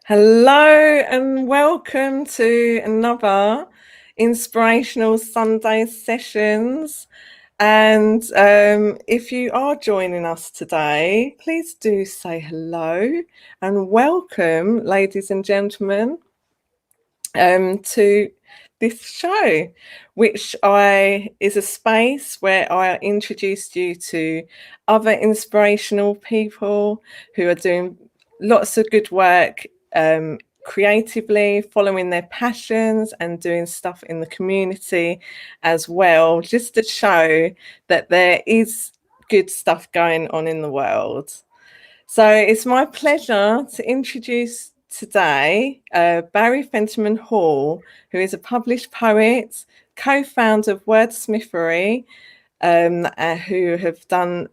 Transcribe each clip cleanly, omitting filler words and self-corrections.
Hello and welcome to another Inspirational Sunday sessions. And if you are joining us today, please do say hello and welcome, ladies and gentlemen, to this show, which is a space where I introduced you to other inspirational people who are doing lots of good work creatively, following their passions and doing stuff in the community as well, just to show that there is good stuff going on in the world. So it's my pleasure to introduce today Barry Fenterman Hall, who is a published poet, co-founder of Wordsmithery, who have done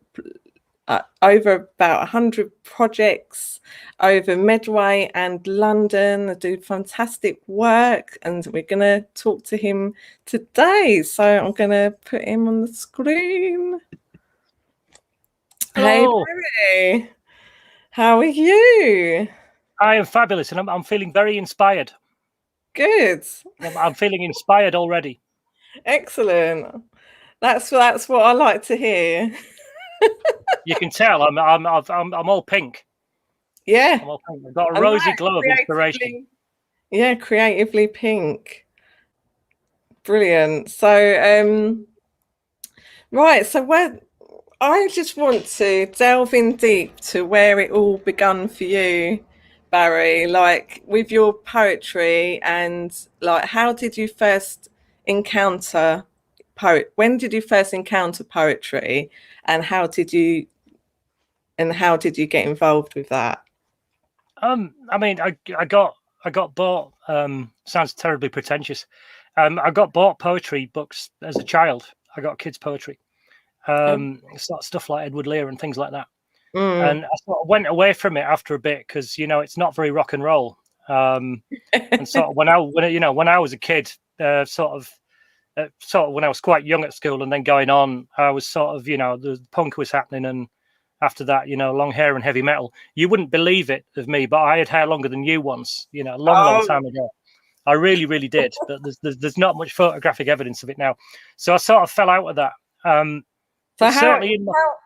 over about 100 projects over Medway and London. They do fantastic work, and we're going to talk to him today. So I'm going to put him on the screen. Hello. Hey, Barry. How are you? I am fabulous, and I'm feeling very inspired. Good. I'm feeling inspired already. Excellent. That's what I like to hear. You can tell I'm all pink. Yeah. I'm all pink. I've got a rosy glow of inspiration. Yeah, creatively pink. Brilliant. So right, so I just want to delve in deep to where it all begun for you, Barry, like with your poetry, and like how did you first encounter when did you first encounter poetry, and how did you get involved with that? I mean, I got bought. Sounds terribly pretentious. I got bought poetry books as a child. I got kids' poetry. Stuff like Edward Lear and things like that. And I sort of went away from it after a bit because it's not very rock and roll. And sort of when I was a kid, sort of when I was quite young at school and then going on, I was sort of the punk was happening, and after that, long hair and heavy metal. You wouldn't believe it of me, but I had hair longer than you once, long time ago. I really, really did, but there's not much photographic evidence of it now. So I sort of fell out of that.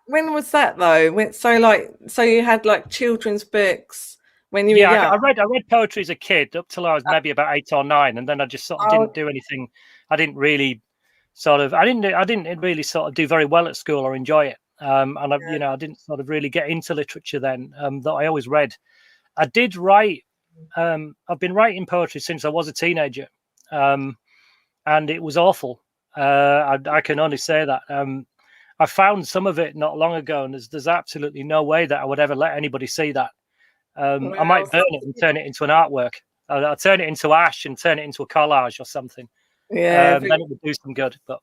When was that though? So you had like children's books when you were young? I read poetry as a kid up till I was maybe about 8 or 9, and then I just sort of didn't do anything. I didn't really I didn't really sort of do very well at school or enjoy it. I didn't sort of really get into literature then. Though I always read. I did write. I've been writing poetry since I was a teenager, and it was awful. I can only say that. I found some of it not long ago, and there's absolutely no way that I would ever let anybody see that. I might burn it and turn it into an artwork. I'll turn it into ash and turn it into a collage or something. Yeah, then it would do some good. But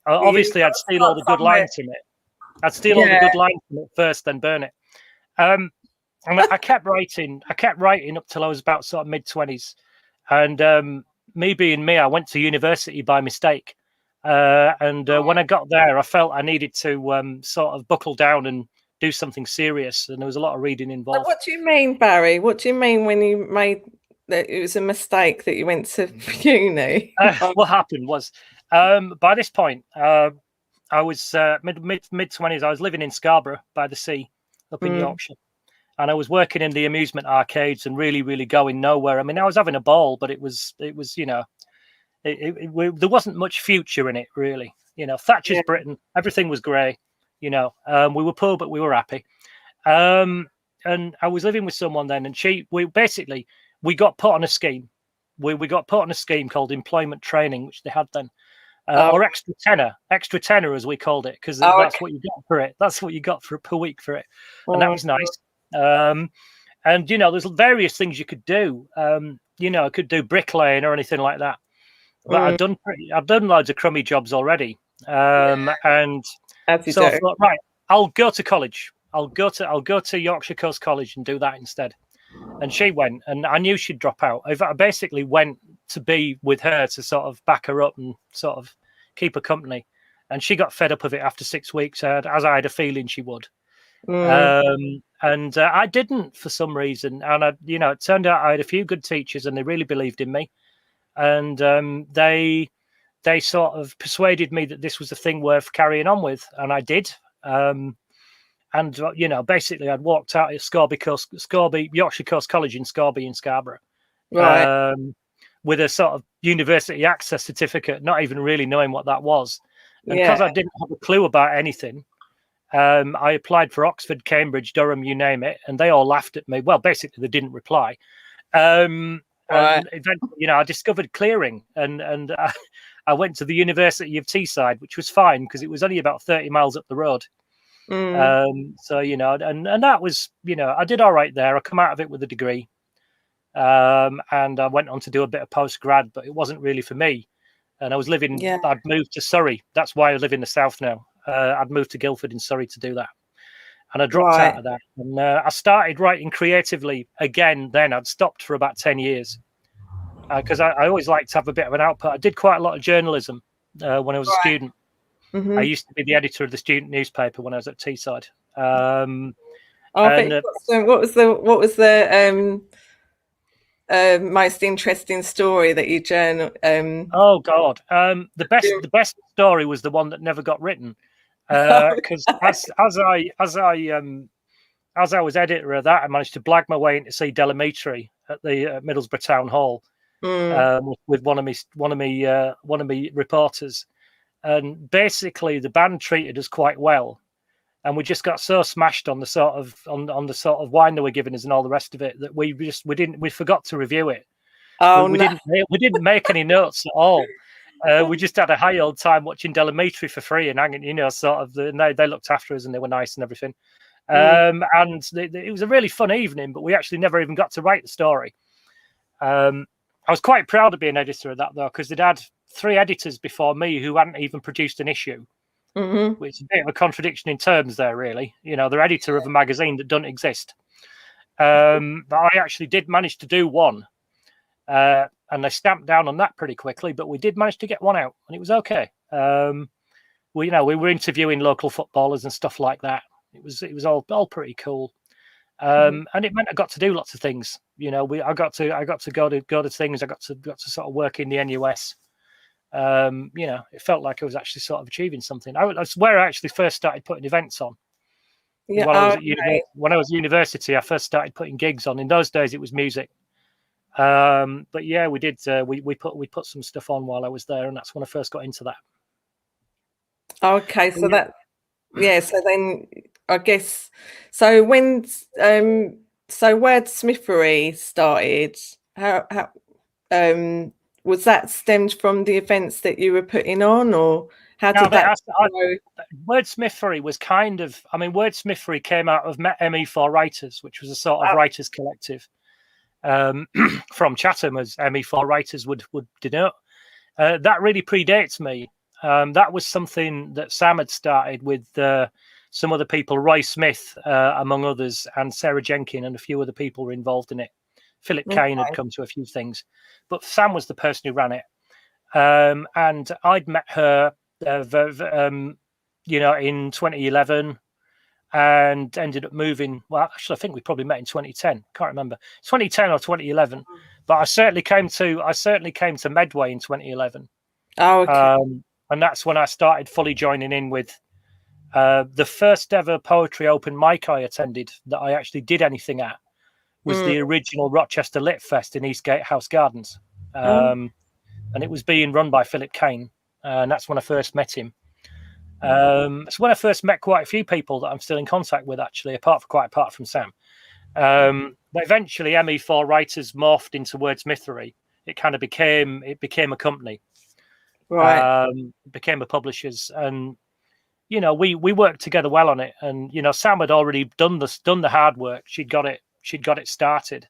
obviously, I'd steal all the good lines from it. I'd steal all the good lines from it first, then burn it. And I kept writing. I kept writing up till I was about sort of mid-20s. And me being me, I went to university by mistake. When I got there, I felt I needed to sort of buckle down and do something serious. And there was a lot of reading involved. What do you mean, Barry? What do you mean when you made that it was a mistake that you went to uni? What happened was, by this point, I was mid-20s. I was living in Scarborough by the sea up in Yorkshire. And I was working in the amusement arcades and really, really going nowhere. I mean, I was having a ball, but it was there wasn't much future in it, really. Thatcher's Britain, everything was grey. We were poor, but we were happy. And I was living with someone then, and we got put on a scheme. We got put on a scheme called employment training, which they had then, or extra tenor as we called it, because that's what you got for it. That's what you got per week for it, and that was nice. There's various things you could do. I could do bricklaying or anything like that. But I've done loads of crummy jobs already, and so I thought, right, I'll go to college. I'll go to Yorkshire Coast College and do that instead. And she went, and I knew she'd drop out. I basically went to be with her to sort of back her up and sort of keep her company. And she got fed up of it after 6 weeks, as I had a feeling she would. Mm. And I didn't for some reason. And it turned out I had a few good teachers, and they really believed in me. And they sort of persuaded me that this was a thing worth carrying on with, and I did. And basically, I'd walked out at Scorby Yorkshire Coast College in Scorby in Scarborough, Right. with a sort of university access certificate, not even really knowing what that was. And Yeah. because I didn't have a clue about anything, I applied for Oxford, Cambridge, Durham, you name it, and they all laughed at me. Well, basically, they didn't reply. Right. And eventually, I discovered clearing, and I went to the University of Teesside, which was fine because it was only about 30 miles up the road. Mm. So and that was, I did all right there. I come out of it with a degree, and I went on to do a bit of post grad, but it wasn't really for me. And Yeah. I'd moved to Surrey. That's why I live in the south now. I'd moved to Guildford in Surrey to do that, and I dropped out Right. of that. And I started writing creatively again. Then I'd stopped for about 10 years because I always liked to have a bit of an output. I did quite a lot of journalism when I was a Right. student. I Mm-hmm. used to be the editor of the student newspaper when I was at Teesside. Oh, I bet And you've got some, what was the most interesting story that you journal? oh god, the best Do- the best story was the one that never got written, because as I was editor of that, I managed to blag my way in to see Delamitri at the Middlesbrough Town Hall, Mm. with one of me reporters, and basically the band treated us quite well, and we just got so smashed on the sort of on the sort of wine they were giving us and all the rest of it that we forgot to review it. We, Oh we no. didn't we didn't make any notes at all. We just had a high old time watching Delamitri for free and hanging, sort of. And they looked after us and they were nice and everything. Mm. And it was a really fun evening, but we actually never even got to write the story. I was quite proud of being editor of that though, because they'd had 3 editors before me who hadn't even produced an issue, Mm-hmm. which is a bit of a contradiction in terms there, really. They're editor of a magazine that doesn't exist. But I actually did manage to do one. And they stamped down on that pretty quickly, but we did manage to get one out, and it was okay. We were interviewing local footballers and stuff like that. It was all pretty cool, Mm-hmm. and it meant I got to do lots of things. I got to go to things. I got to sort of work in the NUS. It felt like I was actually sort of achieving something. That's where I actually first started putting events on. Yeah. While I Oh, was at university, when I was at university, I first started putting gigs on. In those days, it was music. But yeah, we did. We put some stuff on while I was there, and that's when I first got into that. okay. But So yeah, that, yeah. So then I guess, so when so wordsmithery started, how um was that stemmed from the events that you were putting on, or how now did that that go? wordsmithery was kind of. I mean, wordsmithery came out of ME4 Writers, which was a sort of Oh, writers collective from Chatham, as ME4 Writers would denote. That really predates me. That was something that Sam had started with some other people, Roy Smith, among others, and Sarah Jenkin, and a few other people were involved in it. Philip Kane had okay. come to a few things, but Sam was the person who ran it. And I'd met her, in 2011, and ended up moving. Well, actually, I think we probably met in 2010. Can't remember, 2010 or 2011. But I certainly came to Medway in 2011. Oh, okay. And that's when I started fully joining in with the first ever poetry open mic I attended that I actually did anything at was Mm. the original Rochester Lit Fest in Eastgate House Gardens. Oh, And it was being run by Philip Kane. And that's when I first met him. It's when I first met quite a few people that I'm still in contact with, actually, apart from Sam. But eventually, ME4 Writers morphed into Wordsmithery. It kind of became a company, right. became a publishers, and we worked together well on it. And Sam had already done the hard work. She'd got it started.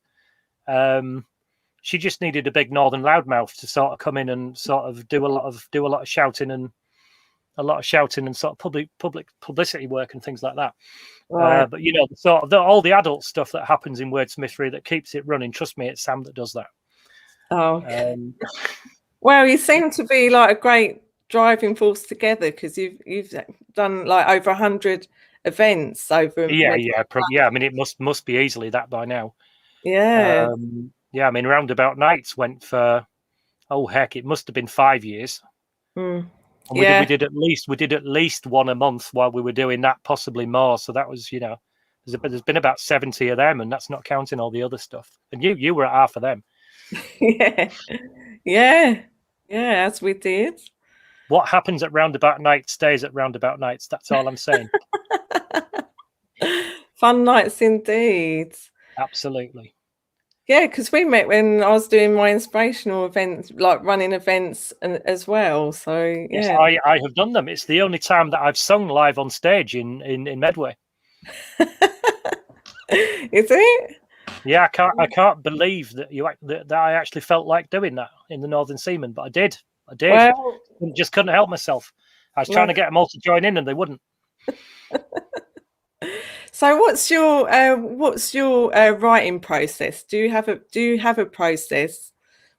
She just needed a big northern loudmouth to sort of come in and sort of do a lot of shouting and sort of public publicity work and things like that. Right. But sort of all the adult stuff that happens in Wordsmithery that keeps it running. Trust me, it's Sam that does that. Oh, Um, well, you seem to be like a great driving force together, because you've done like over 100 events over Yeah, Medway. yeah, yeah. I mean, it must be easily that by now. Yeah. Yeah, I mean, Roundabout Nights went for, oh heck, it must have been 5 years. Mm. And we Yeah. did at least one a month while we were doing that, possibly more. So that was, there's been about 70 of them, and that's not counting all the other stuff. And you were at half of them. Yeah. Yeah. Yeah, as we did. What happens at Roundabout Nights stays at Roundabout Nights. That's all I'm saying. Fun nights indeed. Absolutely. Yeah, because we met when I was doing my inspirational events, like running events as well. So Yes, yeah. I have done them. It's the only time that I've sung live on stage in Medway. Is it? Yeah, I can't believe that I actually felt like doing that in the Northern Seamen, but I did. I did. Well, Just couldn't help myself. I was trying no. to get them all to join in, and they wouldn't. So what's your writing process? Do you have a process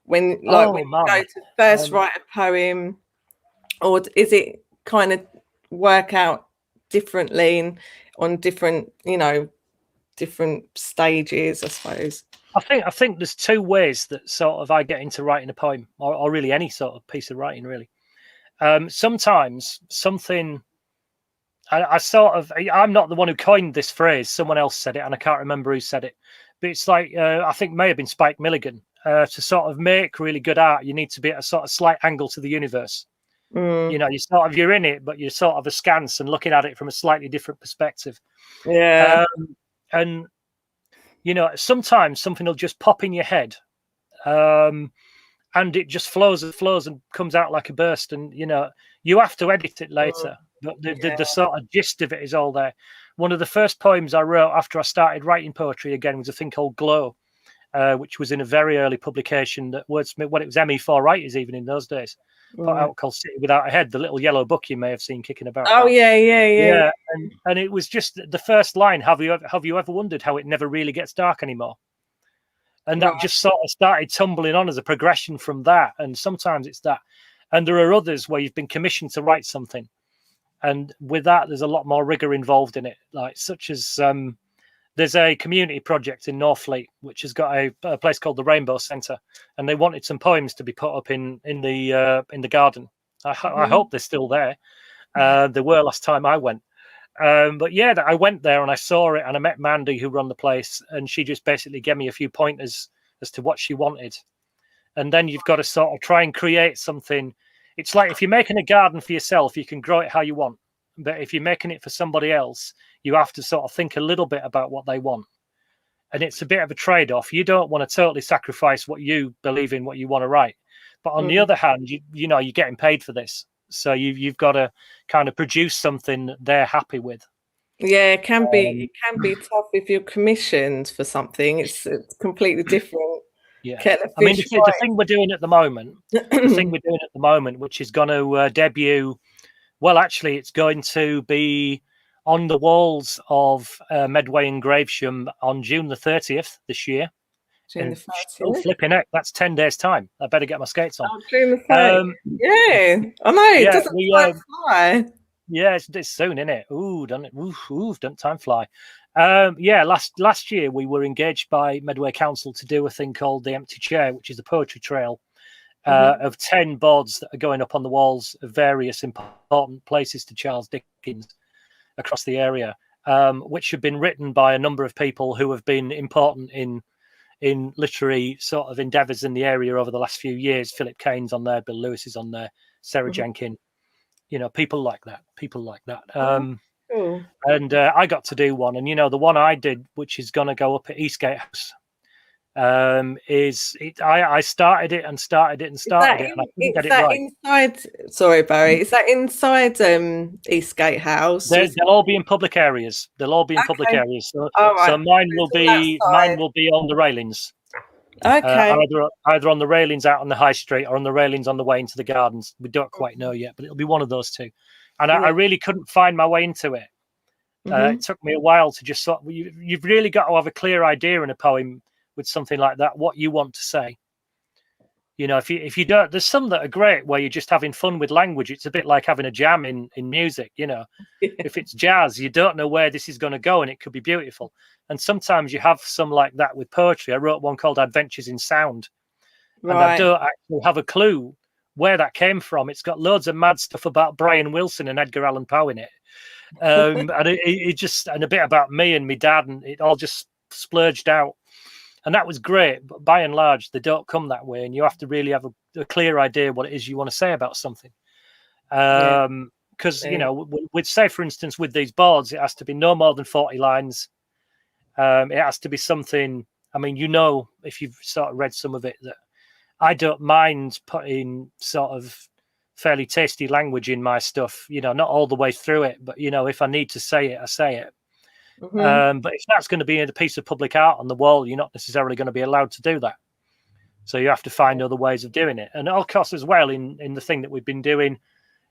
when Oh you my! go to first Um, write a poem, or is it kind of work out differently on different stages, I suppose? I think there's two ways that sort of I get into writing a poem, or really any sort of piece of writing. Really, sometimes something. I'm not the one who coined this phrase. Someone else said it, and I can't remember who said it. But it's like I think it may have been Spike Milligan. To sort of make really good art, you need to be at a sort of slight angle to the universe. Mm, You're in it, but you're sort of askance and looking at it from a slightly different perspective. yeah. Um, and sometimes something will just pop in your head, um, and it just flows and comes out like a burst. And you have to edit it Mm, later, but the yeah. the sort of gist of it is all there. One of the first poems I wrote after I started writing poetry again was a thing called Glow, which was in a very early publication that Wordsmith, when it was ME4 Writers, even in those days, put Right. out, called City Without a Head, the little yellow book you may have seen kicking about. Oh yeah, yeah, yeah, Yeah, and it was just the first line. Have you ever wondered how it never really gets dark anymore? And yeah. that just sort of started tumbling on as a progression from that. And sometimes it's that, and there are others where you've been commissioned to write something, and with that, there's a lot more rigor involved in it, like such as there's a community project in Northfleet which has got a place called the Rainbow Centre, and they wanted some poems to be put up in the garden. I Mhm. hope they're still there. They were last time I went. But yeah, I went there and I saw it, and I met Mandy, who run the place, and she just basically gave me a few pointers as to what she wanted. And then you've got to sort of try and create something. It's like if you're making a garden for yourself, you can grow it how you want. But if you're making it for somebody else, you have to sort of think a little bit about what they want. And it's a bit of a trade off. You don't want to totally sacrifice what you believe in, what you want to write. But on the Mm. other hand, you're getting paid for this. So you've got to kind of produce something that they're happy with. Yeah, it can be Um, it can be tough if you're commissioned for something. It's completely different yeah. kettle of I mean, fish, the thing we're doing at the moment, right? which is going to debut. Well, actually, it's going to be on the walls of Medway and Gravesham on June the 30th this year. June the And oh, 30th. flipping heck, that's 10 days' time. I better get my skates on. Oh, June the 30th. Um, Yeah, I know. It yeah, doesn't time fly. yeah, it's soon, isn't it? Ooh, doesn't it? Ooh, don't time fly. Yeah, last year we were engaged by Medway Council to do a thing called the Empty Chair, which is a poetry trail Mhm. of 10 boards that are going up on the walls of various important places to Charles Dickens across the area, which have been written by a number of people who have been important in literary sort of endeavours in the area over the last few years. Philip Kane's on there, Bill Lewis is on there, Sarah Mhm. Jenkin, people like that. Oh, cool. And I got to do one, and the one I did, which is going to go up at Eastgate House, is it? I started it and started it and Is that started it, and I in, couldn't get is it that right. inside? Sorry, Barry. Is that inside Eastgate House? Or is They'll all be in public areas. They'll all be in public okay. areas. So, All so right. mine will It's all be on the railings, outside. Okay. either on the railings out on the high street or on the railings on the way into the gardens. We don't quite know yet, but it'll be one of those two. And I Yeah. really couldn't find my way into it. Hmm. It took me a while to just you've really got to have a clear idea in a poem with something like that, what you want to say. You know, if you don't, there's some that are great where you're just having fun with language. It's a bit like having a jam in music. You know, Yeah. if it's jazz, you don't know where this is going to go, and it could be beautiful. And sometimes you have some like that with poetry. I wrote one called Adventures in Sound, and I Right. don't actually have a clue where that came from. It's got loads of mad stuff about Brian Wilson and Edgar Allan Poe in it, and it just, and a bit about me and my dad, and it all just splurged out, and that was great. But by and large, they don't come that way, and you have to really have a clear idea what it is you want to say about something. Yeah. Because you know, with say for instance with these boards, it has to be no more than 40 lines. It has to be something. I mean, you know, if you've sort of read some of it, that I don't mind putting sort of fairly tasty language in my stuff. You know, not all the way through it, but you know, if I need to say it, I say it. Hmm. But if that's going to be a piece of public art on the wall, you're not necessarily going to be allowed to do that. So you have to find other ways of doing it. And of course, as well, in the thing that we've been doing,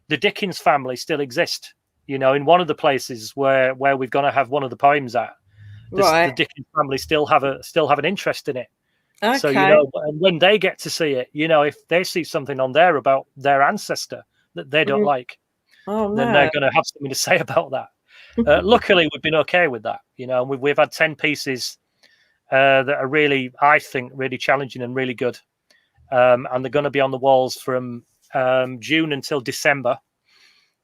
the Dickens family still exist. You know, in one of the places where we're going to have one of the poems at, the Right. Dickens family still have an interest in it. So you Okay. know, and when they get to see it, you know, if they see something on there about their ancestor that they don't Mm. like, Oh then they're no. going to have something to say about that. Luckily, we've been okay with that. You know, and we've had 10 pieces that are really, I think, really challenging and really good. And they're going to be on the walls from June until December,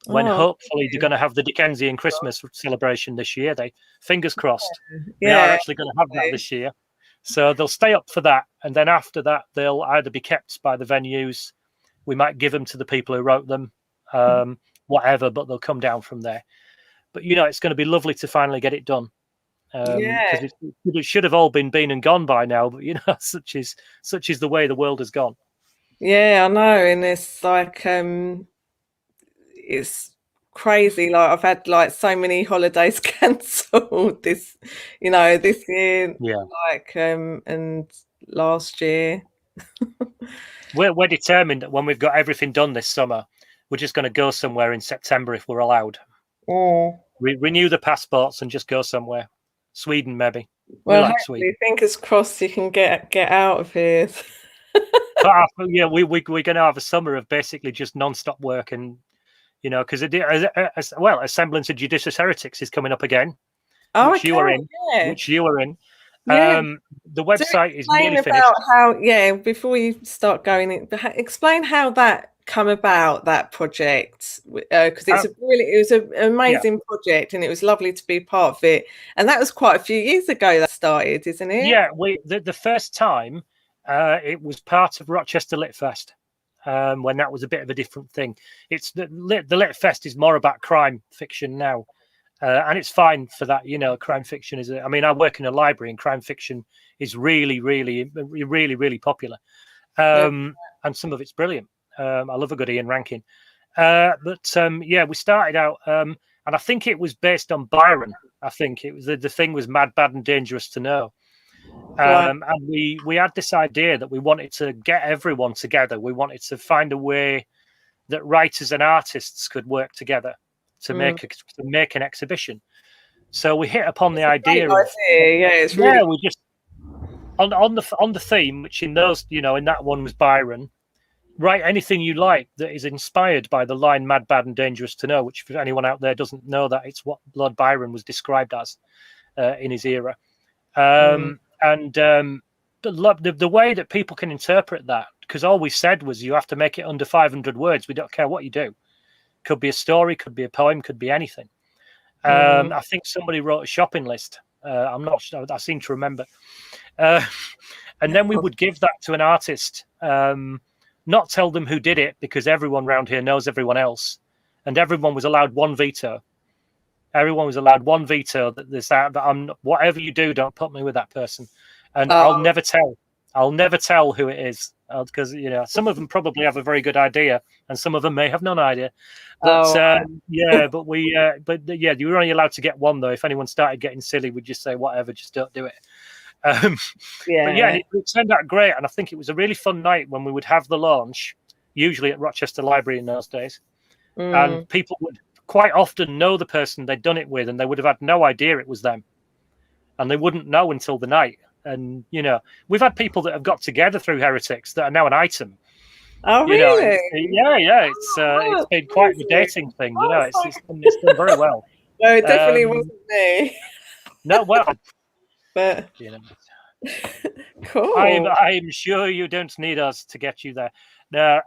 when Oh, hopefully they're going to have the Dickensian Christmas celebration this year. They, fingers crossed, they are yeah. actually going to have that this year. So they'll stay up for that, and then after that, they'll either be kept by the venues. We might give them to the people who wrote them, whatever, but they'll come down from there. But you know, it's going to be lovely to finally get it done, because Yeah. it should have all been and gone by now. But you know, such is the way the world has gone. Yeah, I know. And it's like it's crazy. Like I've had like so many holidays cancelled this year, Yeah, like and last year. we're determined that when we've got everything done this summer, we're just going to go somewhere in September if we're allowed. Mm. Renew the passports and just go somewhere. Sweden, maybe. We Well, like hopefully, Sweden. fingers crossed you can get out of here. But yeah, we're going to have a summer of basically just non-stop work, and you know, because well, a semblance of Judicious Heretics is coming up again, Oh, which okay, you are in, yeah, which you are in. yeah. The Do website is explain nearly about finished. how, yeah, before you start going in, explain how that come about, that project, because Uh, it was an yeah, amazing project and it was lovely to be part of it. And that was quite a few years ago that started, isn't it? yeah. The first time it was part of Rochester Lit Fest. When that was a bit of a different thing. It's the Lit Fest is more about crime fiction now, and it's fine for that. You know, crime fiction is. I mean, I work in a library, and crime fiction is really, really, really, really popular. Yeah. And some of it's brilliant. I love a good Ian Rankin. But yeah, we started out, and I think it was based on Byron. I think it was the thing was mad, bad, and dangerous to know. Right. And we had this idea that we wanted to get everyone together. We wanted to find a way that writers and artists could work together to Mm. make an exhibition. So we hit upon the It's a great idea of, idea. Yeah, it's yeah, really. we just on the theme, which in those, you know, in that one was Byron. Write anything you like that is inspired by the line "mad, bad, and dangerous to know," which, for anyone out there doesn't know, that it's what Lord Byron was described as in his era. Mm. And the way that people can interpret that, because all we said was you have to make it under 500 words. We don't care what you do. Could be a story, could be a poem, could be anything. Mm. I think somebody wrote a shopping list. I'm not sure. I seem to remember. Uh, and then we would give that to an artist, not tell them who did it, because everyone around here knows everyone else, and everyone was allowed one veto. Everyone was allowed one veto that I'm, whatever you do, don't put me with that person, and I'll Oh, never tell. I'll never tell who it is, because you know some of them probably have a very good idea, and some of them may have no idea. But oh, yeah, yeah, you were only allowed to get one though. If anyone started getting silly, we'd just say whatever, just don't do it. Um, but yeah, yeah. it turned out great, and I think it was a really fun night when we would have the launch, usually at Rochester Library in those days, and Mm. people would quite often know the person they'd done it with, and they would have had no idea it was them, and they wouldn't know until the night. And we've had people that have got together through Heretics that are now an item. Oh, really? It's been quite the dating thing. It's done very well. No, it definitely wasn't me. No, well, but cool. I'm sure you don't need us to get you there. No,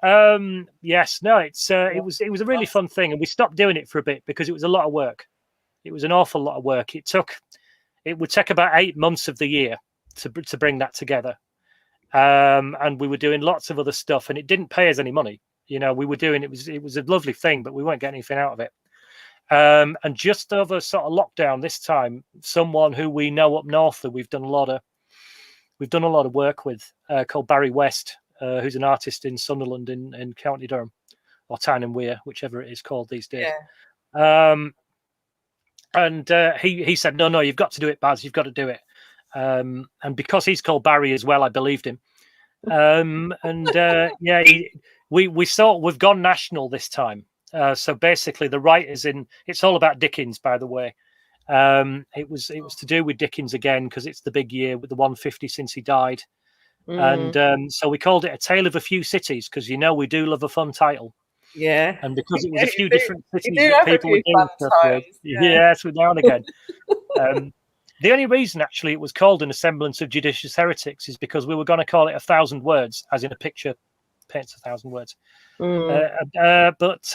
yes, no, it was a really fun thing, and we stopped doing it for a bit because it was a lot of work. It was an awful lot of work. It would take about 8 months of the year to bring that together. And we were doing lots of other stuff, and it didn't pay us any money. We were doing it was a lovely thing, but we weren't getting anything out of it. And just over sort of lockdown this time, someone who we know up north that we've done a lot of work with, called Barry West, who's an artist in Sunderland in County Durham, or Tyne and Wear, whichever it is called these days. Yeah. And he said, no, you've got to do it, Baz. You've got to do it. And because he's called Barry as well, I believed him. We've gone national this time. So basically, the writers it's all about Dickens, by the way. It was to do with Dickens again because it's the big year with the 150 since he died. And so we called it A Tale of a Few Cities because we do love a fun title. Yeah. And because it was a few different cities that people were doing stuff with. Yes, now and again. The only reason, actually, it was called An Assemblance of Judicious Heretics is because we were going to call it 1,000 words, as in a picture paints 1,000 words. But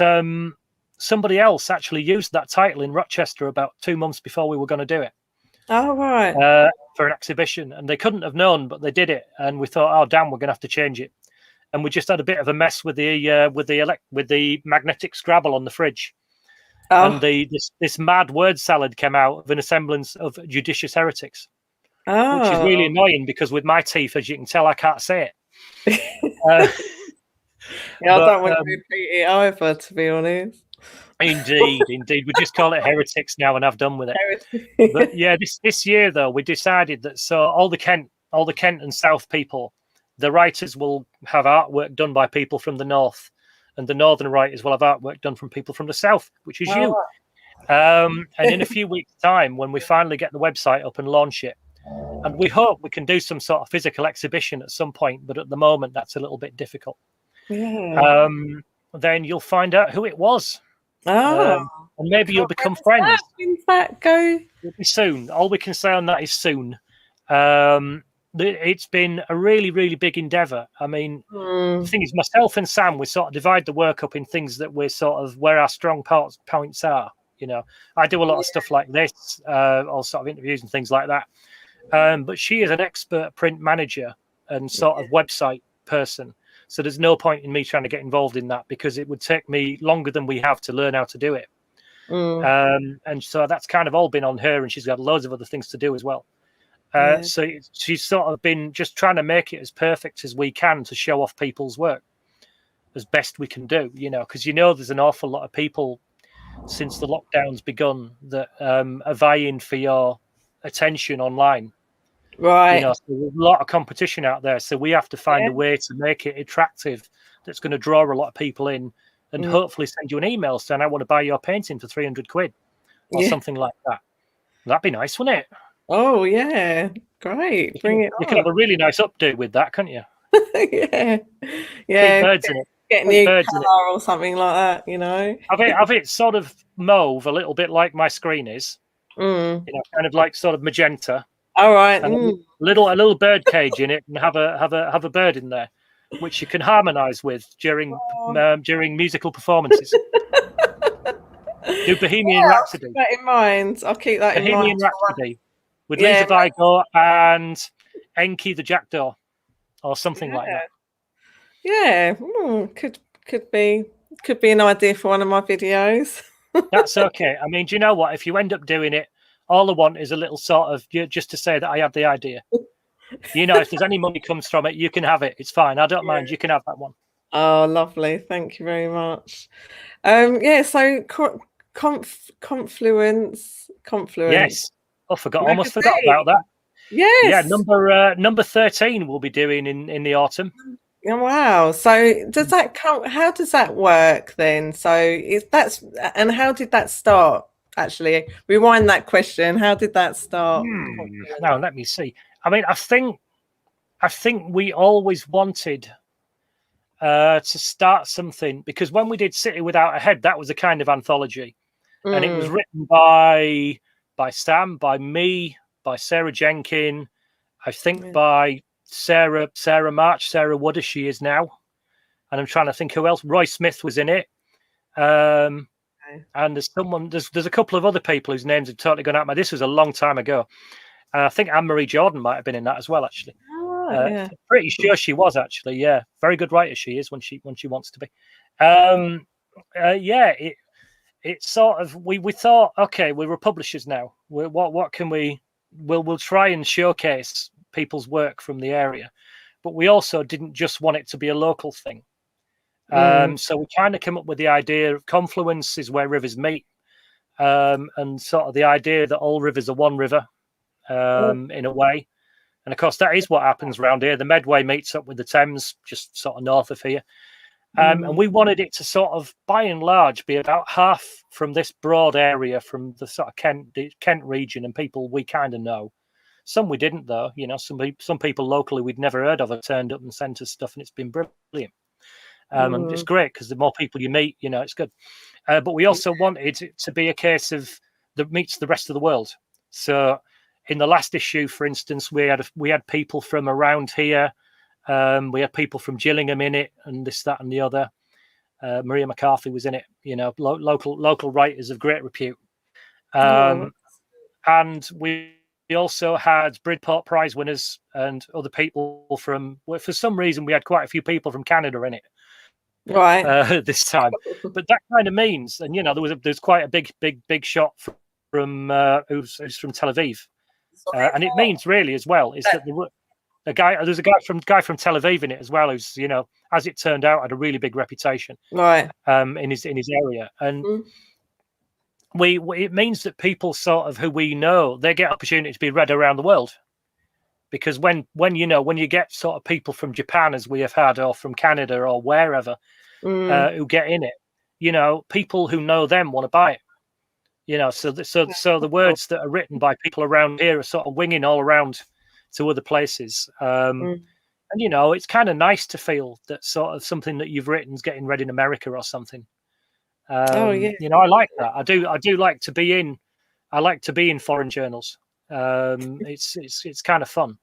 somebody else actually used that title in Rochester about 2 months before we were going to do it. Oh, right. For an exhibition. And they couldn't have known, but they did it. And we thought, oh, damn, we're going to have to change it. And we just had a bit of a mess with the magnetic Scrabble on the fridge. And this mad word salad came out of An Assemblance of Judicious Heretics, which is really annoying because with my teeth, as you can tell, I can't say it. I don't want to repeat it either, to be honest. Indeed. We just call it Heretics now, and I've done with it. But yeah, this year though, we decided that all the Kent and South people, the writers will have artwork done by people from the North. And the northern writers will have artwork done from people from the south, which is you. And in a few weeks' time, when we finally get the website up and launch it, and we hope we can do some sort of physical exhibition at some point, but at the moment that's a little bit difficult. Yeah. Then you'll find out who it was. And maybe you'll become friends. When's that go? It'll be soon. All we can say on that is soon. It's been a really, really big endeavor. I mean, the thing is, myself and Sam, we sort of divide the work up in things that we're sort of where our strong points are. I do a lot of stuff like this, all sort of interviews and things like that. But she is an expert print manager and sort of website person. So there's no point in me trying to get involved in that because it would take me longer than we have to learn how to do it. And so that's kind of all been on her, and she's got loads of other things to do as well. So she's sort of been just trying to make it as perfect as we can to show off people's work as best we can do, because there's an awful lot of people since the lockdown's begun that are vying for your attention online. Right. So there's a lot of competition out there. So we have to find a way to make it attractive that's going to draw a lot of people in and hopefully send you an email saying, I want to buy your painting for 300 quid or something like that. That'd be nice, wouldn't it? Oh, yeah. Great. Bring it on. You can have a really nice update with that, can't you? Yeah. Birds in it. Get a new car or something like that, Have it sort of mauve, a little bit like my screen is. Kind of like sort of magenta. All right. A little bird cage in it, and have a bird in there, which you can harmonise with during musical performances. Do Bohemian Rhapsody. I'll keep that in mind. Bohemian Rhapsody with Lisa Vigo and Enki the Jackdaw, or something like that. Yeah, could be an idea for one of my videos. That's okay. I mean, do you know what? If you end up doing it, all I want is a little sort of just to say that I had the idea. If there's any money comes from it, you can have it. It's fine. I don't mind. You can have that one. Oh, lovely. Thank you very much. So Confluence. Yes. I almost forgot about that. Yes. Yeah, number 13 we'll be doing in the autumn. Oh, wow. So does that count? How does that work then? So how did that start? Actually, rewind that question. How did that start? Now let me see. I mean, I think we always wanted to start something, because when we did City Without a Head, that was a kind of anthology, and it was written by Sam, by me, by Sarah Jenkin, I think by Sarah March, Sarah Wood as she is now, and I'm trying to think who else. Roy Smith was in it, and there's a couple of other people whose names have totally gone out. This was a long time ago. I think Anne Marie Jordan might have been in that as well, actually. Pretty sure she was, actually. Yeah, very good writer she is when she wants to be. It sort of, we thought, okay, we're publishers now. What can we'll try and showcase people's work from the area, but we also didn't just want it to be a local thing. So we kind of came up with the idea of confluence is where rivers meet, and sort of the idea that all rivers are one river, in a way. And of course, that is what happens around here. The Medway meets up with the Thames, just sort of north of here. And we wanted it to sort of, by and large, be about half from this broad area, from the sort of Kent region, and people we kind of know. Some we didn't, though. You know, some people locally we'd never heard of have turned up and sent us stuff, and it's been brilliant. And it's great because the more people you meet, you know, it's good. But we also wanted it to be a case of that meets the rest of the world. So in the last issue, for instance, we had people from around here. We had people from Gillingham in it, and this, that, and the other. Maria McCarthy was in it. You know, local writers of great repute. And we also had Bridport Prize winners and other people from. Well, for some reason, we had quite a few people from Canada in it. This time, but that kind of means, and you know, there's quite a big shot from who's from Tel Aviv, and it means really as well is that there's a guy from Tel Aviv in it as well, who's, you know, as it turned out, had a really big reputation, in his area, and it means that people sort of who we know, they get opportunity to be read around the world, because when you get sort of people from Japan, as we have had, or from Canada or wherever, who get in it, you know, people who know them want to buy it. You know, so the words that are written by people around here are sort of winging all around to other places. And, you know, it's kind of nice to feel that sort of something that you've written is getting read in America or something. You know, I like that. I do like to be in. I like to be in foreign journals. It's kind of fun.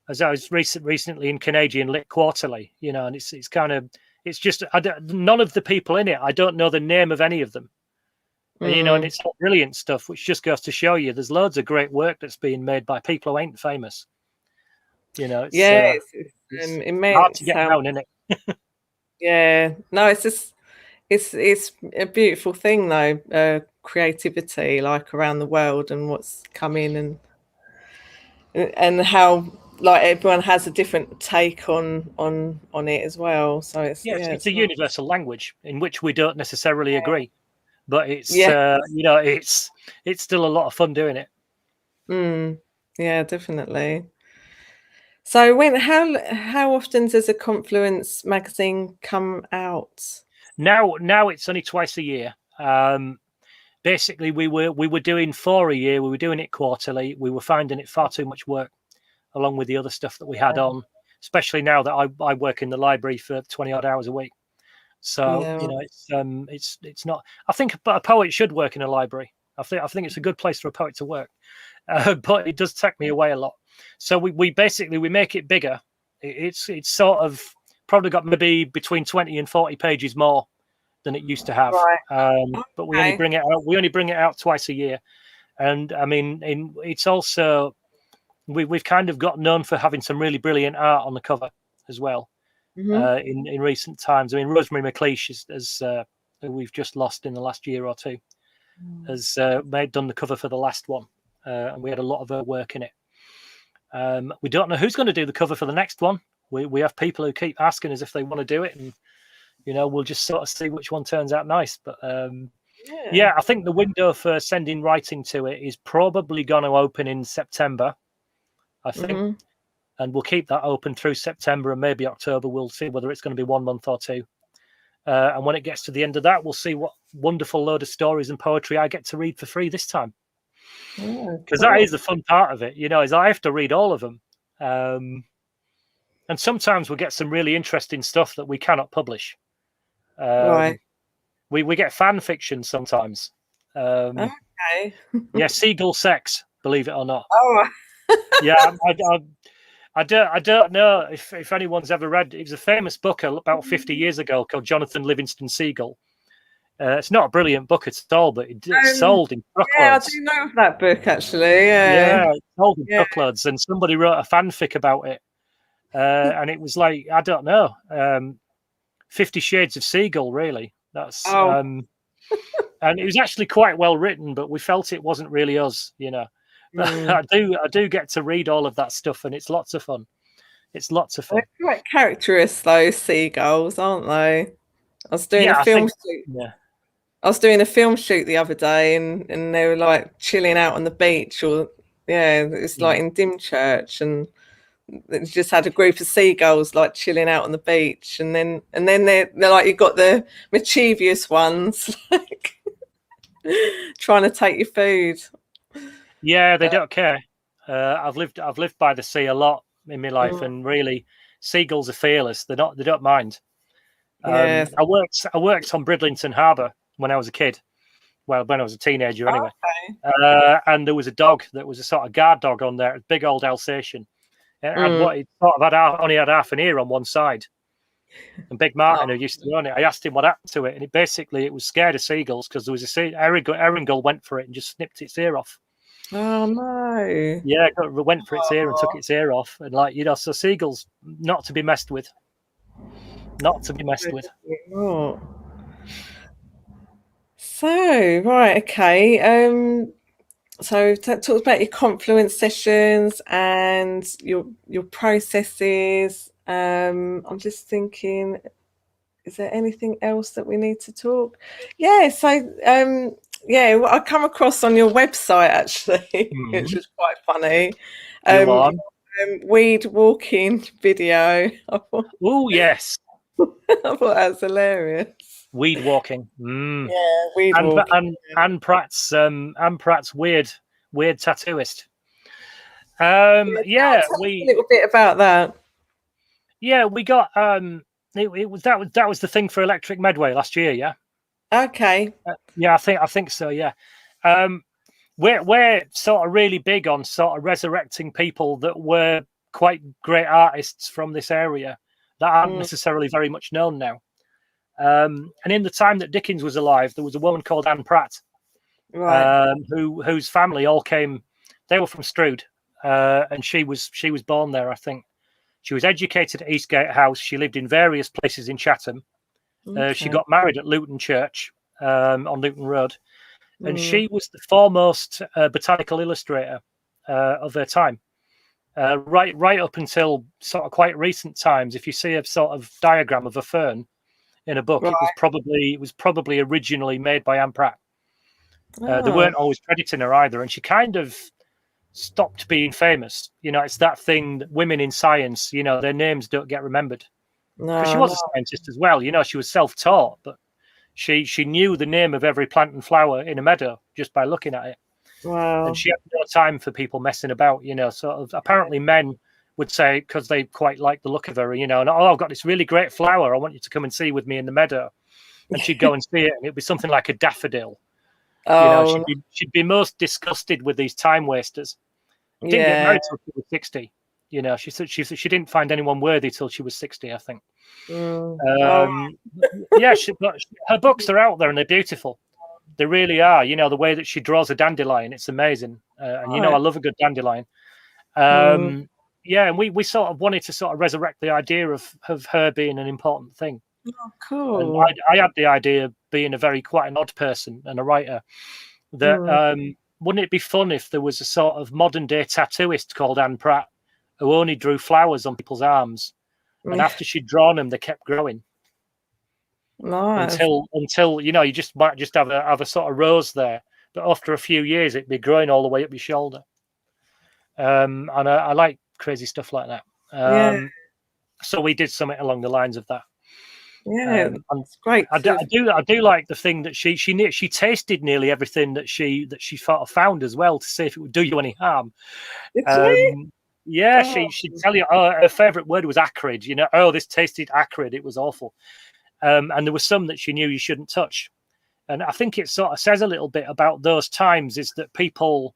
As I was recently in Canadian Lit Quarterly, you know, and it's just none of the people in it, I don't know the name of any of them. And, you know, and it's brilliant stuff, which just goes to show you there's loads of great work that's being made by people who ain't famous. You know, it's hard to get down, isn't it? Yeah, no, it's just it's a beautiful thing though, creativity like around the world, and what's coming, and how like everyone has a different take on it as well. So it's a universal language in which we don't necessarily agree, but it's you know, it's still a lot of fun doing it. Yeah, definitely. So how often does a Confluence magazine come out? Now it's only twice a year. Basically, we were doing 4 a year. We were doing it quarterly. We were finding it far too much work, along with the other stuff that we had on. Especially now that I work in the library for 20 odd hours a week. So you know, it's not. I think a poet should work in a library. I think it's a good place for a poet to work, but it does take me away a lot. So we basically make it bigger. It's sort of probably got maybe between 20 and 40 pages more than it used to have. But we only bring it out twice a year, and I mean, it's also we've kind of got known for having some really brilliant art on the cover as well. In recent times, I mean, Rosemary McLeish who we've just lost in the last year or two, has done the cover for the last one, and we had a lot of her work in it. We don't know who's going to do the cover for the next one. We have people who keep asking us if they want to do it, and you know, we'll just sort of see which one turns out nice. But I think the window for sending writing to it is probably going to open in September, I think, and we'll keep that open through September and maybe October. We'll see whether it's going to be 1 month or 2. And when it gets to the end of that, we'll see what wonderful load of stories and poetry I get to read for free this time. Oh, because that cool. is the fun part of it. Is I have to read all of them, and sometimes we get some really interesting stuff that we cannot publish. Right. We get fan fiction sometimes. Okay. Yeah, seagull sex, believe it or not. Oh, Yeah, I don't know if anyone's ever read. It was a famous book about 50 years ago called Jonathan Livingston Seagull. It's not a brilliant book at all, but it um, sold in yeah, I truckloads. do know of that book actually. Yeah. Yeah, it sold in Yeah. truckloads, and somebody wrote a fanfic about it. And it was like, I don't know, 50 Shades of Seagull, really. That's Oh. and it was actually quite well written, but we felt it wasn't really us. But Mm. I do get to read all of that stuff, and it's lots of fun. It's lots of They're fun. quite characterist, those seagulls, aren't they? I was doing a Yeah, I film think. shoot. Yeah. I was doing a film shoot the other day, and they were like chilling out on the beach, or yeah, it's Mm. like in Dymchurch, and they just had a group of seagulls like chilling out on the beach, and then they're like you've got the mischievous ones like trying to take your food. Yeah, they don't care. I've lived by the sea a lot in my life, Mm, and really, seagulls are fearless. They don't mind. yes. I worked on Bridlington Harbour when I was a kid. Well, when I was a teenager, anyway. Okay. And there was a dog that was a sort of guard dog on there, a big old Alsatian. Mm. It sort of only had half an ear on one side. And Big Martin, who Oh, used to own it, I asked him what happened to it, and it was scared of seagulls because there was a erringull went for it and just snipped its ear off. oh no. Yeah, went for its ear and took Oh, its ear off, and so seagulls not to be messed with, not to be messed with. oh. So, right, okay. So talk about your confluence sessions and your processes. I'm just thinking, is there anything else that we need to talk? Yeah, so yeah, what I come across on your website actually, which Mm. was quite funny. Go Um, on. weed walking video. Oh yes, I thought that was hilarious. weed walking. Mm. Yeah, weed And walking. Anne Pratt's weird tattooist. Yeah, Yeah, tell us a little bit about that. we got it was that was the thing for Electric Medway last year. Yeah, Okay. yeah, I think so. Yeah, um, we're sort of really big on sort of resurrecting people that were quite great artists from this area that aren't Mm, necessarily very much known now. And in the time that Dickens was alive, there was a woman called Anne Pratt, right. whose family all came. They were from Strood, and she was born there. I think she was educated at Eastgate House. She lived in various places in Chatham. She Okay. got married at Luton Church on Luton Road, and Mm, she was the foremost botanical illustrator of her time. Right up until sort of quite recent times, if you see a sort of diagram of a fern in a book, right. it was probably originally made by Anne Pratt. They Oh, weren't always crediting her either, and she kind of stopped being famous. It's that thing that women in science, their names don't get remembered because she no, was no. a scientist as well. She was self-taught, but she knew the name of every plant and flower in a meadow just by looking at it, and Wow. she had no time for people messing about. Sort of apparently men would say because they quite like the look of her, and oh, I've got this really great flower. I want you to come and see with me in the meadow, and she'd go and see it, and it'd be something like a daffodil. Oh, She'd be most disgusted with these time wasters. Didn't get yeah. married till she was 60. She said she didn't find anyone worthy till she was 60, I think. Mm. Oh, Um, yeah, her books are out there and they're beautiful. They really are. The way that she draws a dandelion, it's amazing. And I right. love a good dandelion. Mm. Yeah, and we sort of wanted to sort of resurrect the idea of her being an important thing. Oh, And cool. I had the idea of being quite an odd person and a writer that Mm. wouldn't it be fun if there was a sort of modern day tattooist called Anne Pratt who only drew flowers on people's arms, and Yeah, after she'd drawn them, they kept growing nice. until you just might just have a sort of rose there, but after a few years, it'd be growing all the way up your shoulder. And I like crazy stuff like that. Yeah. So we did something along the lines of that. Yeah, And it's great to. I do like the thing that she tasted nearly everything that she sort of found as well to see if it would do you any harm. Did she? Um, yeah, Oh, she'd tell you, oh, her favorite word was acrid. You know, oh, this tasted acrid. It was awful. And there were some that she knew you shouldn't touch. And I think it sort of says a little bit about those times is that people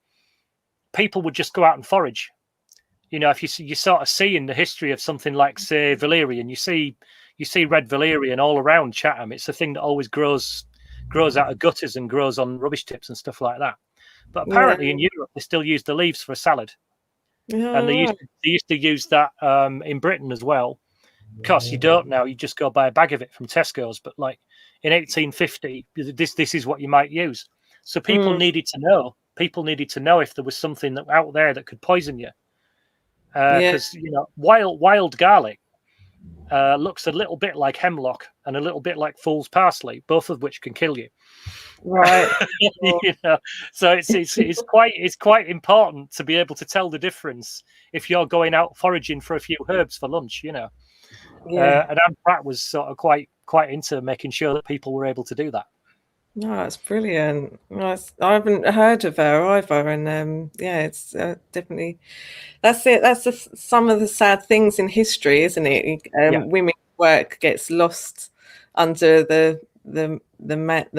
would just go out and forage. You know, if you sort of see in the history of something like, say, valerian, you see red valerian all around Chatham. It's a thing that always grows out of gutters and grows on rubbish tips and stuff like that. But yeah. apparently in Europe they still use the leaves for a salad, and Yeah, right. they used to use that in Britain as well. Of course, you don't now. You just go buy a bag of it from Tesco's. But like in 1850, this is what you might use. So people Mm, needed to know. People needed to know if there was something that out there that could poison you. yeah, Because you know, wild garlic looks a little bit like hemlock and a little bit like fool's parsley, both of which can kill you. right. Sure. You know, so it's quite important to be able to tell the difference if you're going out foraging for a few herbs for lunch. You know, Yeah. and Anne Pratt was sort of quite into making sure that people were able to do that. No, that's brilliant. No, I haven't heard of her either, and yeah, it's definitely that's it. That's some of the sad things in history, isn't it? Yeah, Women's work gets lost under the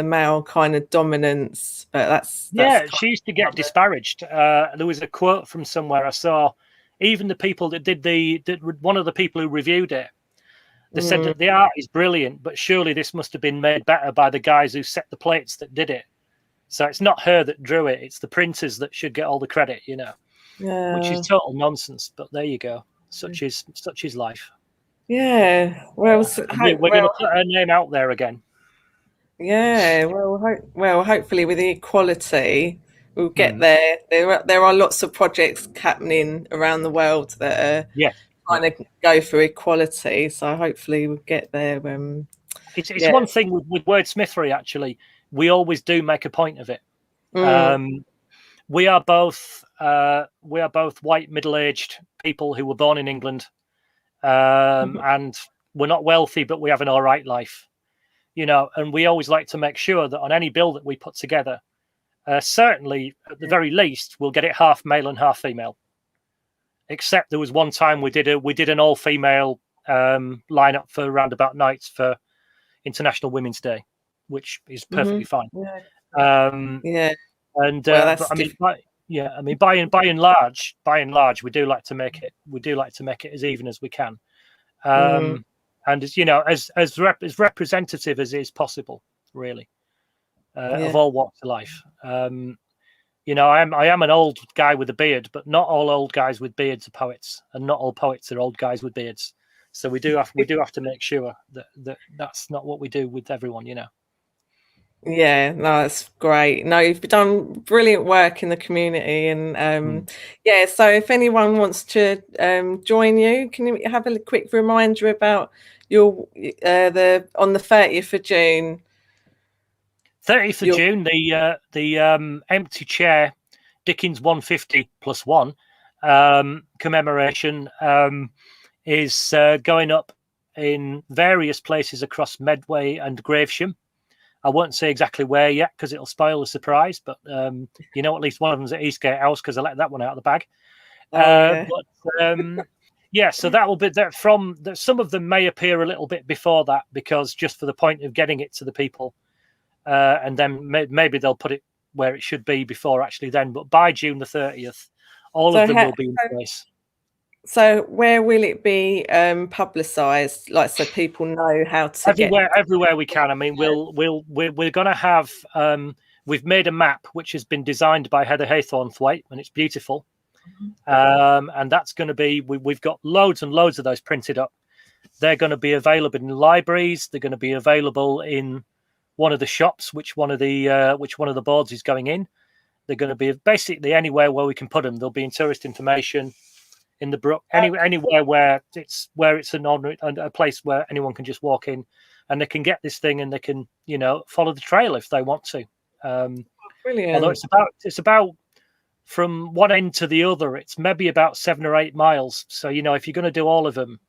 male kind of dominance, but that's yeah. kind She used to get of other. disparaged. There was a quote from somewhere I saw. Even the people that one of the people who reviewed it, they said Mm, that the art is brilliant, but surely this must have been made better by the guys who set the plates that did it. So it's not her that drew it; it's the printers that should get all the credit, you know, which is yeah, total nonsense. But there you go. Such is life. yeah. Well, We're going to put her name out there again. yeah, well, hopefully with the equality, we'll get Hmm. there. There are lots of projects happening around the world that are Yeah, yeah. trying to go for equality. So hopefully we'll get there. It's Yeah. one thing with wordsmithery. Actually, we always do make a point of it. Mm, Um, we are both white middle aged people who were born in England, and we're not wealthy, but we have an all right life. You know, and we always like to make sure that on any bill that we put together, certainly at the very least, we'll get it half male and half female. Except there was one time we did an all female lineup for roundabout nights for International Women's Day, which is perfectly hmm. fine. Yeah. Um, Yeah. and Well, but that's I mean, different. yeah, I mean, by and large, we do like to make it as even as we can. Mm, And as you know, as representative as is possible, really, of yeah. all walks of life. You know, I am an old guy with a beard, but not all old guys with beards are poets, and not all poets are old guys with beards. So we do have to make sure that that's not what we do with everyone. You know. Yeah, no, that's great. No, you've done brilliant work in the community, and Hmm. yeah. So, if anyone wants to join you, can you have a quick reminder about your the on the 30th of June? 30th of Your June, the empty chair Dickens 150 plus one commemoration is going up in various places across Medway and Gravesham. I won't say exactly where yet because it'll spoil the surprise, but you know, at least one of them's at Eastgate House because I let that one out of the bag. oh yeah, But yeah, so that will be that. From that, some of them may appear a little bit before that because just for the point of getting it to the people, and then maybe they'll put it where it should be before actually then. But by June the 30th, all of so them will be in so place. so where will it be publicised? Like, so people know how to get. Everywhere we can. I mean, we're going to have. We've made a map which has been designed by Heather Haythornthwaite, and it's beautiful. And that's going to be. We've got loads and loads of those printed up. They're going to be available in libraries. They're going to be available in one of the shops. Which one of the boards is going in? They're going to be basically anywhere where we can put them. They'll be in tourist information, in the brook, anywhere where it's a place where anyone can just walk in, and they can get this thing and they can follow the trail if they want to. Although Brilliant. it's about from one end to the other, it's maybe about 7 or 8 miles. So if you're going to do all of them,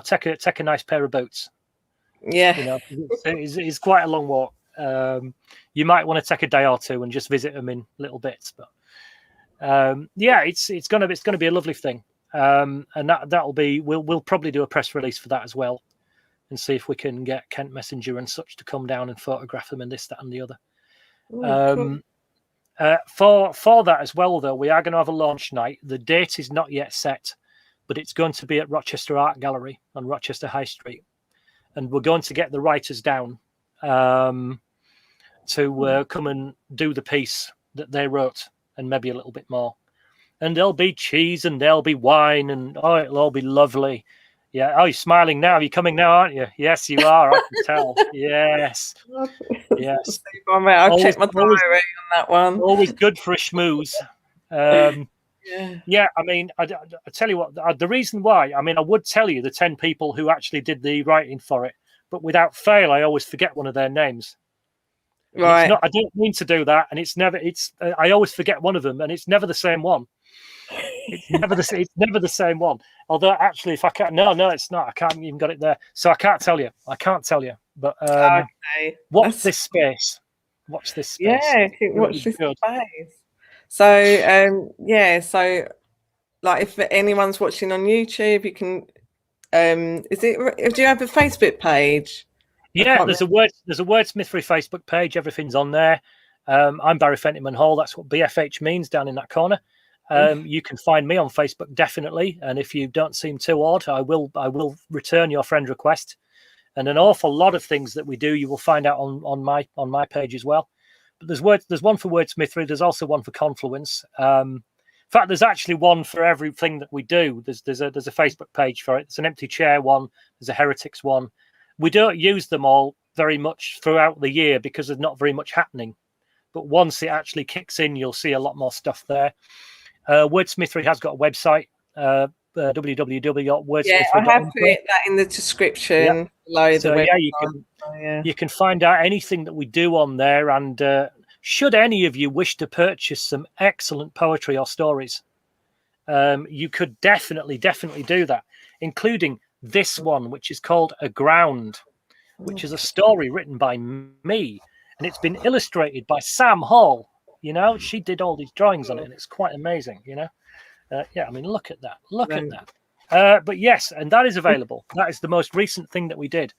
take a nice pair of boots. Yeah. You know, it's quite a long walk. You might want to take a day or two and just visit them in little bits, but yeah, it's gonna be a lovely thing. And that'll be we'll probably do a press release for that as well, and see if we can get Kent Messenger and such to come down and photograph them and this, that, and the other. Oh, cool. For that as well, though, we are going to have a launch night. The date is not yet set, but it's going to be at Rochester Art Gallery on Rochester High Street, and we're going to get the writers down to come and do the piece that they wrote and maybe a little bit more. And there'll be cheese and there'll be wine and oh, it'll all be lovely. Yeah. Oh, you're smiling now. You're coming now, aren't you? Yes, you are. I can tell. Yes. Yes. I'll check my diary on that one. Always good for a schmooze. Yeah. I mean, I tell you what, the reason why, I mean, I would tell you the 10 people who actually did the writing for it, but without fail, I always forget one of their names. Right. It's not, I don't mean to do that. And I always forget one of them and it's never the same one. It's never the same one. Although actually, if I can't, no, it's not. I can't even got it there, so I can't tell you. But okay. Watch this space. Yeah, watch this space. So yeah, so like if anyone's watching on YouTube, you can. Do you have a Facebook page? Yeah, there's a Wordsmithery Facebook page. Everything's on there. I'm Barry Fentiman Hall. That's what BFH means down in that corner. You can find me on Facebook, definitely. And if you don't seem too odd, I will return your friend request. And an awful lot of things that we do, you will find out on my page as well. But there's one for Wordsmithery. There's also one for Confluence. In fact, there's actually one for everything that we do. There's a Facebook page for it. There's an empty chair one. There's a heretics one. We don't use them all very much throughout the year because there's not very much happening. But once it actually kicks in, you'll see a lot more stuff there. Wordsmithery has got a website, www.wordsmithery.com. Yeah, I have put that in the description below the website. You can find out anything that we do on there. And should any of you wish to purchase some excellent poetry or stories, you could definitely do that, including this one, which is called Aground, which is a story written by me, and it's been illustrated by Sam Hall. You know, she did all these drawings on it, and it's quite amazing, you know. Yeah, I mean, look at that. But yes, and that is available. That is the most recent thing that we did.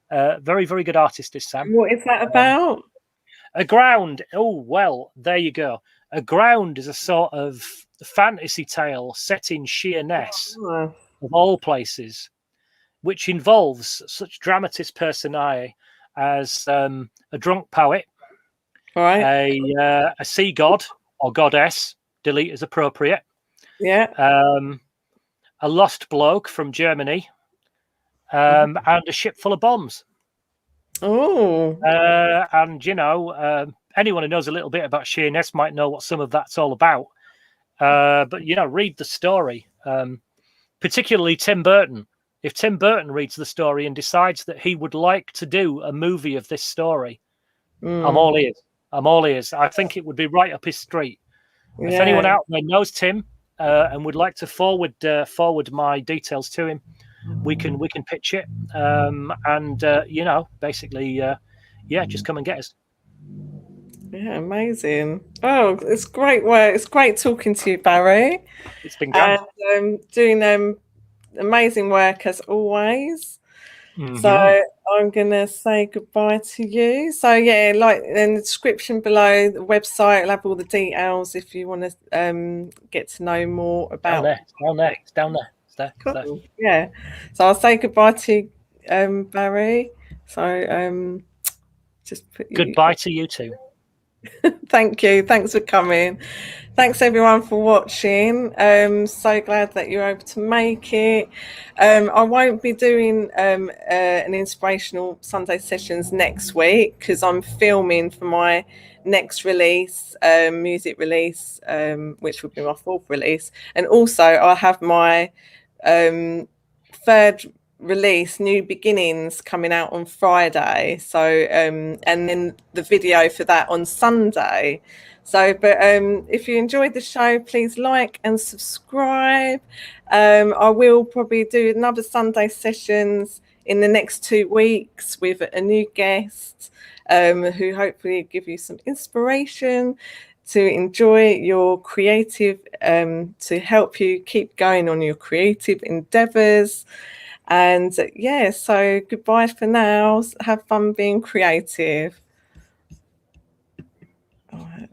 Very, very good artist is Sam. What is that about? Aground. Oh, well, there you go. Aground is a sort of fantasy tale set in Sheerness, of all places, which involves such dramatis personae as a drunk poet, right, a sea god or goddess, delete as appropriate, a lost bloke from Germany, and a ship full of bombs. Oh, and you know, anyone who knows a little bit about Sheerness might know what some of that's all about. But you know, read the story, particularly Tim Burton. If Tim Burton reads the story and decides that he would like to do a movie of this story, I'm all ears. I think it would be right up his street. Yeah. If anyone out there knows Tim and would like to forward my details to him, we can pitch it. And you know, basically, just come and get us. Yeah, amazing. Oh, it's great work. It's great talking to you, Barry. It's been great. And doing amazing work as always. Mm-hmm. So I'm gonna say goodbye to you. So yeah, like in the description below the website, I'll have all the details if you want to get to know more about it's down there. It's there. Cool. Yeah. So I'll say goodbye to Barry. So just put goodbye to you too. Thank you. Thanks for coming. Thanks everyone for watching. So glad that you're able to make it. I won't be doing an inspirational Sunday sessions next week because I'm filming for my next release, music release, which will be my 4th release. And also I have my 3rd release, New Beginnings, coming out on Friday. So and then the video for that on Sunday. So but if you enjoyed the show, please like and subscribe. I will probably do another Sunday sessions in the next 2 weeks with a new guest who hopefully give you some inspiration to enjoy your creative, to help you keep going on your creative endeavors. And yeah, so goodbye for now. Have fun being creative. All right.